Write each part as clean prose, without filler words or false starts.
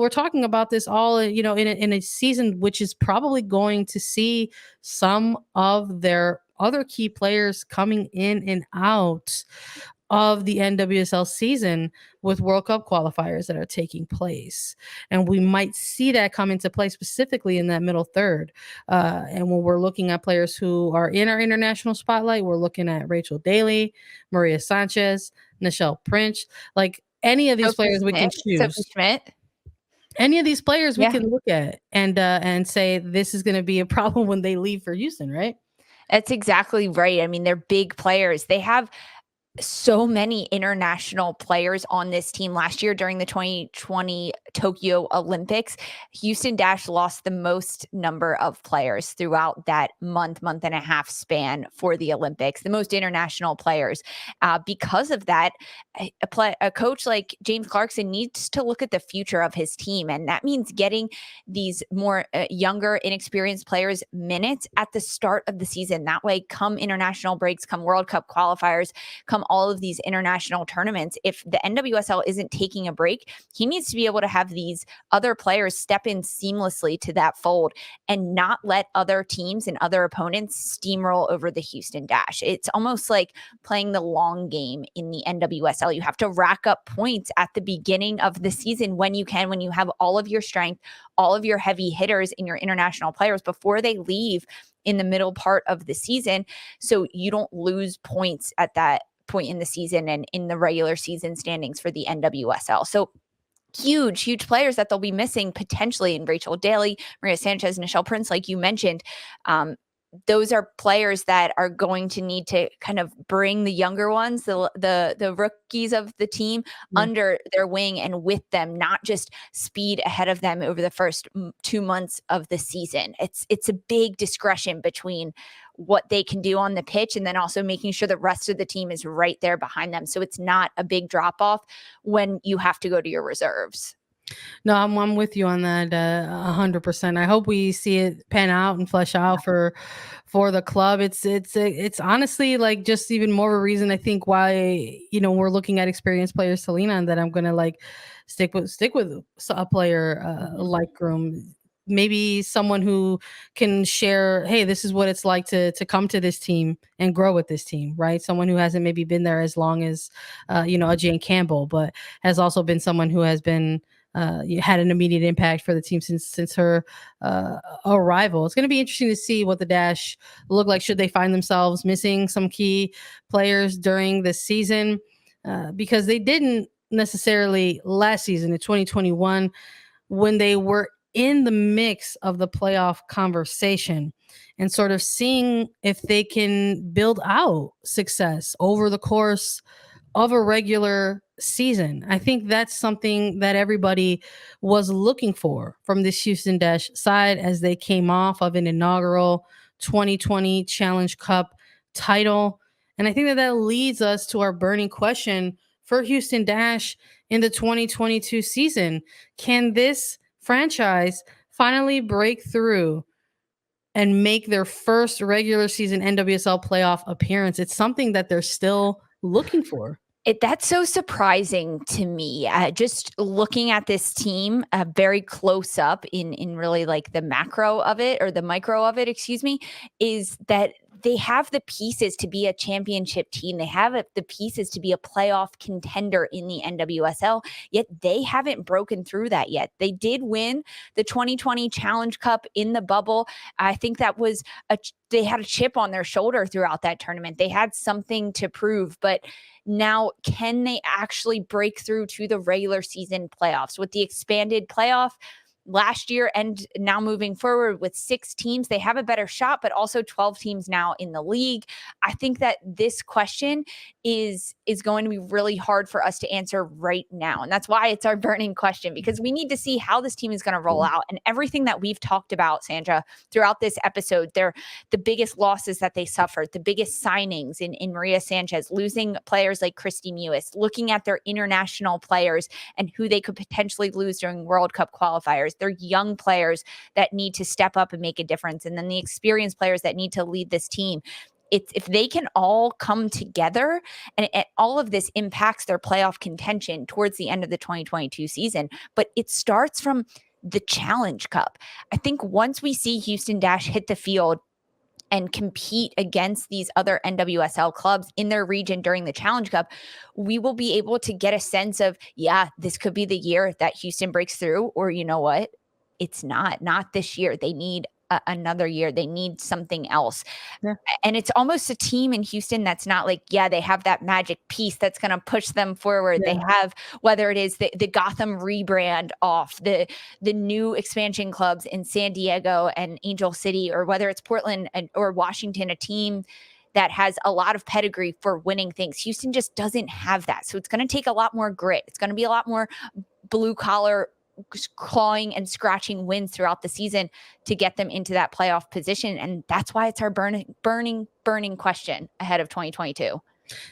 we're talking about this all, in a season which is probably going to see some of their other key players coming in and out of the NWSL season with World Cup qualifiers that are taking place. And we might see that come into play specifically in that middle third. And when we're looking at players who are in our international spotlight, we're looking at Rachel Daly, Maria Sanchez, Nichelle Prince, like any of these players we can choose. Sophie Schmidt. Any of these players we can look at and say this is going to be a problem when they leave for Houston, right? That's exactly right. I mean, they're big players. They have so many international players on this team. Last year during the 2020 Tokyo Olympics, Houston Dash lost the most number of players throughout that month and a half span for the Olympics, the most international players. Because of that, a coach like James Clarkson needs to look at the future of his team. And that means getting these more younger, inexperienced players minutes at the start of the season. That way, come international breaks, come World Cup qualifiers, come all of these international tournaments, if the NWSL isn't taking a break, he needs to be able to have these other players step in seamlessly to that fold and not let other teams and other opponents steamroll over the Houston Dash. It's almost like playing the long game in the NWSL. You have to rack up points at the beginning of the season when you can, when you have all of your strength, all of your heavy hitters in your international players before they leave in the middle part of the season, so you don't lose points at that point in the season and in the regular season standings for the NWSL. So huge players that they'll be missing potentially in Rachel Daly, Maria Sanchez, Nichelle Prince, like you mentioned. Those are players that are going to need to kind of bring the younger ones, the rookies of the team under their wing and with them, not just speed ahead of them over the first 2 months of the season. It's a big discretion between what they can do on the pitch and then also making sure the rest of the team is right there behind them. So it's not a big drop off when you have to go to your reserves. No, I'm with you on that 100%. I hope we see it pan out and flesh out for the club. It's honestly like just even more of a reason I think why we're looking at experienced players to lean on, that I'm gonna like stick with a player like Groom. Maybe someone who can share, hey, this is what it's like to come to this team and grow with this team, right? Someone who hasn't maybe been there as long as a Jane Campbell, but has also been someone who has been had an immediate impact for the team since her arrival. It's going to be interesting to see what the Dash look like should they find themselves missing some key players during the season, because they didn't necessarily last season in 2021 when they were in the mix of the playoff conversation and sort of seeing if they can build out success over the course of a regular season. I think that's something that everybody was looking for from this Houston Dash side as they came off of an inaugural 2020 Challenge Cup title. And I think that leads us to our burning question for Houston Dash in the 2022 season. Can this franchise finally break through and make their first regular season NWSL playoff appearance? It's something that they're still looking for. That's so surprising to me. Just looking at this team very close up in really like the macro of it, or the micro of it, excuse me, is that they have the pieces to be a championship team. They have the pieces to be a playoff contender in the NWSL, yet they haven't broken through that yet. They did win the 2020 Challenge Cup in the bubble. I think that was they had a chip on their shoulder throughout that tournament. They had something to prove, but now can they actually break through to the regular season playoffs with the expanded playoff? Last year and now moving forward with 6 teams, they have a better shot, but also 12 teams now in the league. I think that this question is going to be really hard for us to answer right now. And that's why it's our burning question, because we need to see how this team is going to roll out. And everything that we've talked about, Sandra, throughout this episode, they're the biggest losses that they suffered, the biggest signings in Maria Sanchez, losing players like Christy Mewis, looking at their international players and who they could potentially lose during World Cup qualifiers. They're young players that need to step up and make a difference. And then the experienced players that need to lead this team. if they can all come together, and all of this impacts their playoff contention towards the end of the 2022 season. But it starts from the Challenge Cup. I think once we see Houston Dash hit the field and compete against these other NWSL clubs in their region during the Challenge Cup, we will be able to get a sense of, yeah, this could be the year that Houston breaks through, or you know what? It's not this year. They need another year. They need something else. Yeah. And it's almost a team in Houston that's not like, yeah, they have that magic piece that's going to push them forward. Yeah. They have, whether it is the Gotham rebrand off, the new expansion clubs in San Diego and Angel City, or whether it's Portland or Washington, a team that has a lot of pedigree for winning things. Houston just doesn't have that. So it's going to take a lot more grit. It's going to be a lot more blue collar clawing and scratching wins throughout the season to get them into that playoff position. And that's why it's our burning question ahead of 2022.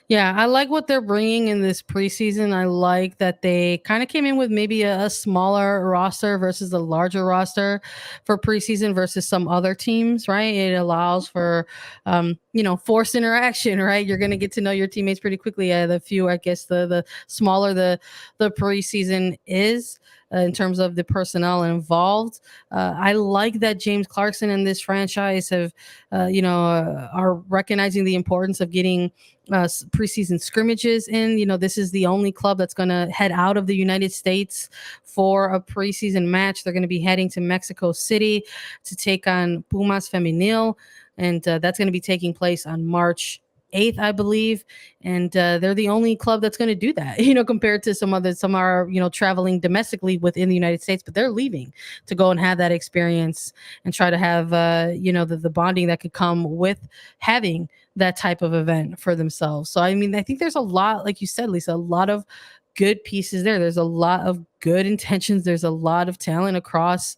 Yeah, I like what they're bringing in this preseason. I like that they kind of came in with maybe a smaller roster versus a larger roster for preseason versus some other teams, right? It allows for, forced interaction, right? You're going to get to know your teammates pretty quickly. The few, I guess, the smaller the preseason is. In terms of the personnel involved, I like that James Clarkson and this franchise have, are recognizing the importance of getting preseason scrimmages in. This is the only club that's going to head out of the United States for a preseason match. They're going to be heading to Mexico City to take on Pumas Femenil, and that's going to be taking place on March 8th, I believe, and they're the only club that's going to do that, compared to some are traveling domestically within the United States, but they're leaving to go and have that experience and try to have the bonding that could come with having that type of event for themselves. So I mean, I think there's a lot, like you said, Lisa, a lot of good pieces there. There's a lot of good intentions. There's a lot of talent across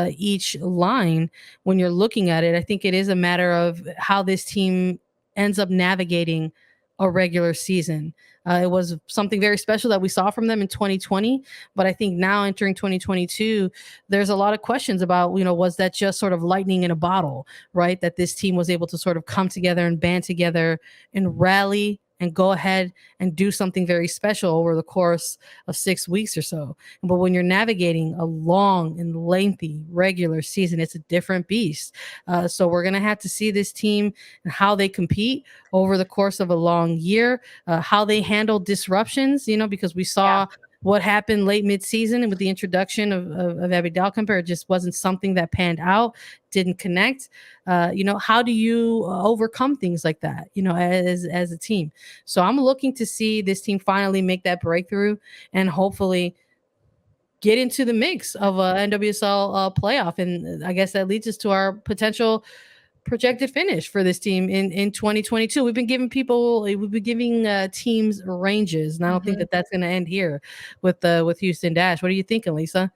each line. When you're looking at it, I think it is a matter of how this team ends up navigating a regular season. It was something very special that we saw from them in 2020, but I think now entering 2022, there's a lot of questions about, was that just sort of lightning in a bottle, right? That this team was able to sort of come together and band together and rally and go ahead and do something very special over the course of 6 weeks or so. But when you're navigating a long and lengthy regular season, it's a different beast. So we're going to have to see this team and how they compete over the course of a long year, how they handle disruptions, because we saw what happened late mid-season and with the introduction of Abby Dalkemper. It just wasn't something that panned out, didn't connect. How do you overcome things like that, as a team? So I'm looking to see this team finally make that breakthrough and hopefully get into the mix of a NWSL playoff. And I guess that leads us to our potential projected finish for this team in 2022. We've been giving teams ranges, and I don't think that that's going to end here with Houston Dash. What are you thinking, Lisa?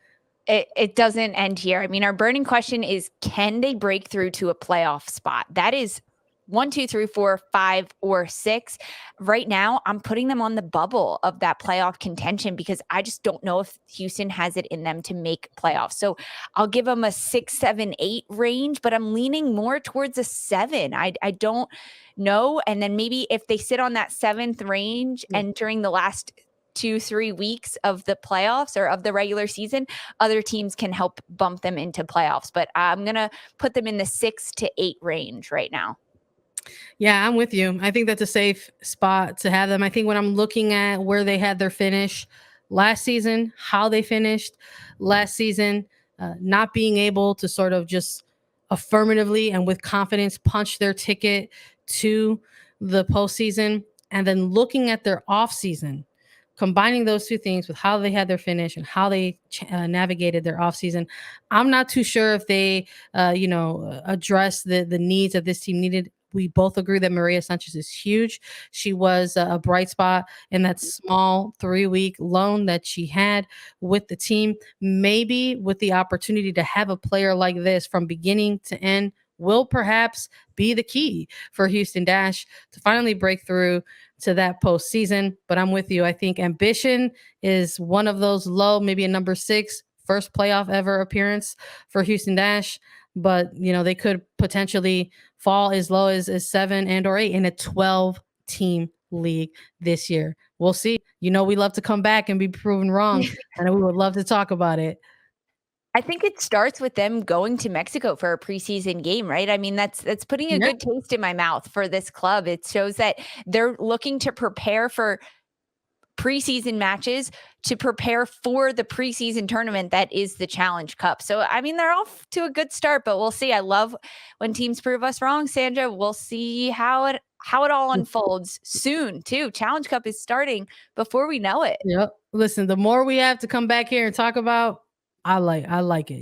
It doesn't end here. I mean, our burning question is, can they break through to a playoff spot? That is 1, 2, 3, 4, 5, or 6. Right now, I'm putting them on the bubble of that playoff contention because I just don't know if Houston has it in them to make playoffs. So I'll give them a 6, 7, 8 range, but I'm leaning more towards a 7. I don't know. And then maybe if they sit on that 7th range entering the last 2-3 weeks of the playoffs or of the regular season, other teams can help bump them into playoffs. But I'm going to put them in the 6 to 8 range right now. Yeah, I'm with you. I think that's a safe spot to have them. I think when I'm looking at where they had their finish last season, how they finished last season, not being able to sort of just affirmatively and with confidence punch their ticket to the postseason, and then looking at their off season, combining those two things with how they had their finish and how they navigated their offseason, I'm not too sure if they, address the needs that this team needed. We both agree that Maria Sanchez is huge. She was a bright spot in that small 3-week loan that she had with the team. Maybe with the opportunity to have a player like this from beginning to end will perhaps be the key for Houston Dash to finally break through to that postseason. But I'm with you. I think ambition is one of those low, maybe a number 6 first playoff ever appearance for Houston Dash, but they could potentially fall as low as 7 and or 8 in a 12 team league this year. We'll see. We love to come back and be proven wrong, and we would love to talk about it. I think it starts with them going to Mexico for a preseason game, right? I mean, that's putting a good taste in my mouth for this club. It shows that they're looking to prepare for preseason matches, to prepare for the preseason tournament that is the Challenge Cup. So, I mean, they're off to a good start, but we'll see. I love when teams prove us wrong, Sandra. We'll see how it all unfolds soon, too. Challenge Cup is starting before we know it. Yep. Listen, the more we have to come back here and talk about, I like it.